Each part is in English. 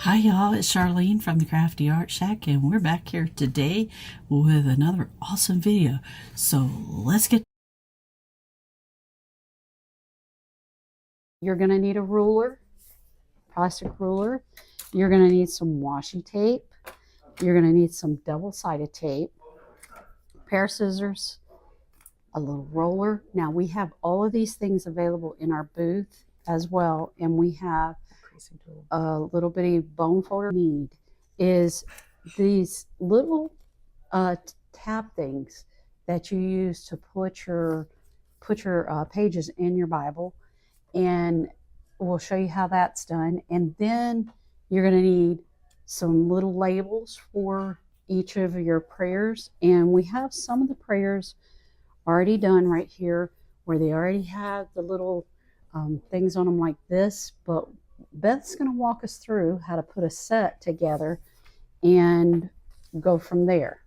Hi y'all, it's Charlene from the Craftyartshack, and we're back here today with another awesome video. So let's get. You're going to need a ruler, plastic ruler. You're going to need some washi tape. You're going to need some double-sided tape, a pair of scissors, a little roller. Now we have all of these things available in our booth as well, and we have a little bitty bone folder. Need is these little tab things that you use to put your pages in your Bible, and we'll show you how that's done. And then you're going to need some little labels for each of your prayers, and we have some of the prayers already done right here where they already have the little things on them like this, but Beth's going to walk us through how to put a set together and go from there.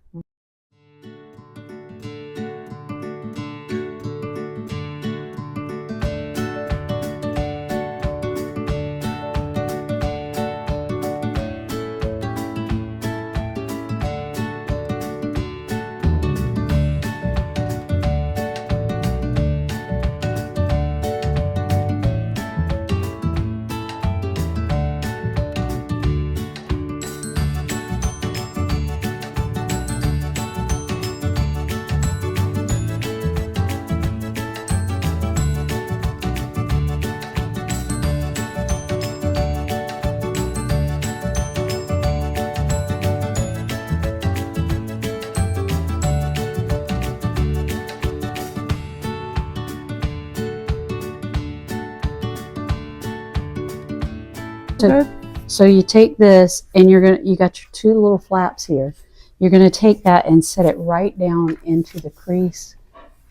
So you take this, and you got your two little flaps here. You're gonna take that and set it right down into the crease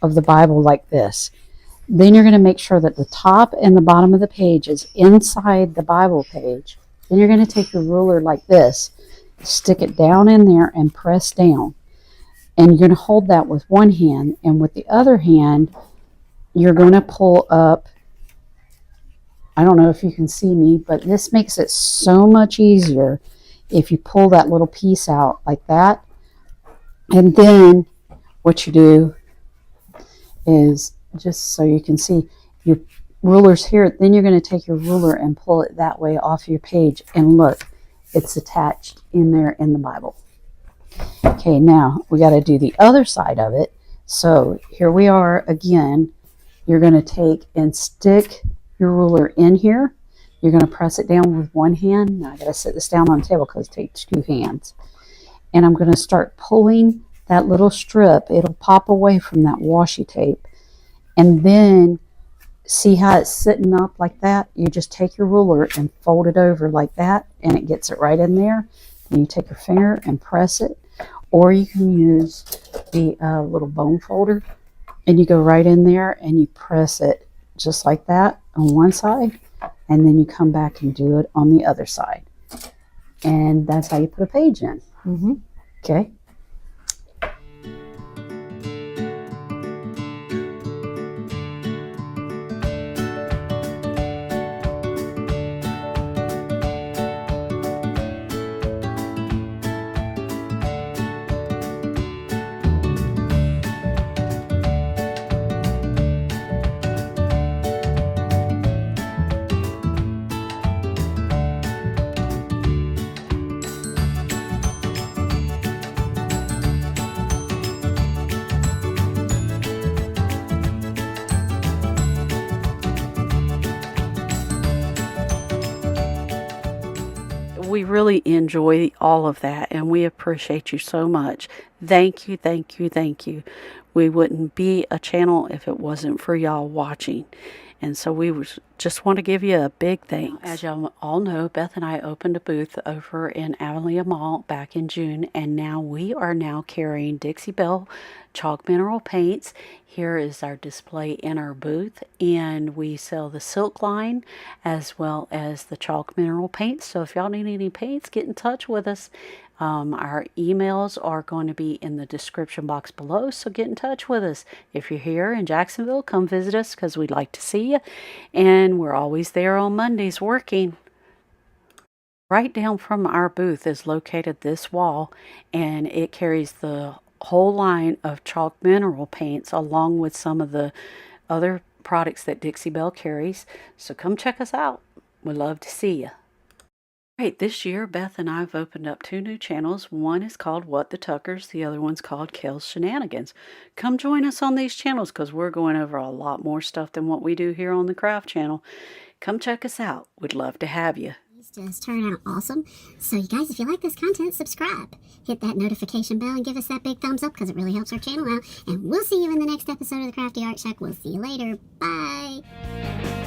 of the Bible like this. Then you're gonna make sure that the top and the bottom of the page is inside the Bible page. Then you're gonna take your ruler like this, stick it down in there and press down. And you're gonna hold that with one hand, and with the other hand, you're gonna pull up. I don't know if you can see me, but this makes it so much easier if you pull that little piece out like that. And then what you do is, just so you can see, your ruler's here. Then you're going to take your ruler and pull it that way off your page. And look, it's attached in there in the Bible. Okay, now we got to do the other side of it. So here we are again. You're going to take and stick your ruler in here. You're going to press it down with one hand. Now I got to set this down on the table because it takes two hands. And I'm going to start pulling that little strip. It'll pop away from that washi tape. And then see how it's sitting up like that? You just take your ruler and fold it over like that, and it gets it right in there. Then you take your finger and press it. Or you can use the little bone folder, and you go right in there and you press it just like that on one side, and then you come back and do it on the other side. And that's how you put a page in. Okay. We really enjoy all of that, and we appreciate you so much. Thank you, thank you, thank you. We wouldn't be a channel if it wasn't for y'all watching. And so we just want to give you a big thanks. As y'all all know, Beth and I opened a booth over in Avalia Mall back in June, and now we are carrying Dixie Belle chalk mineral paints. Here is our display in our booth, and we sell the silk line as well as the chalk mineral paints. So if y'all need any paints, get in touch with us. Our emails are going to be in the description box below, so get in touch with us. If you're here in Jacksonville, come visit us because we'd like to see you. And we're always there on Mondays working. Right down from our booth is located this wall, and it carries the whole line of chalk mineral paints along with some of the other products that Dixie Belle carries. So come check us out. We'd love to see you. Right, this year Beth and I have opened up 2 new channels. One is called WhattheTuckers, the other one's called Kale's Shenanigans. Come join us on these channels because we're going over a lot more stuff than what we do here on the Craft channel. Come check us out. We'd love to have you. Just turn out awesome. So you guys, if you like this content, subscribe. Hit that notification bell and give us that big thumbs up because it really helps our channel out. And we'll see you in the next episode of the Crafty Art Shack. We'll see you later. Bye.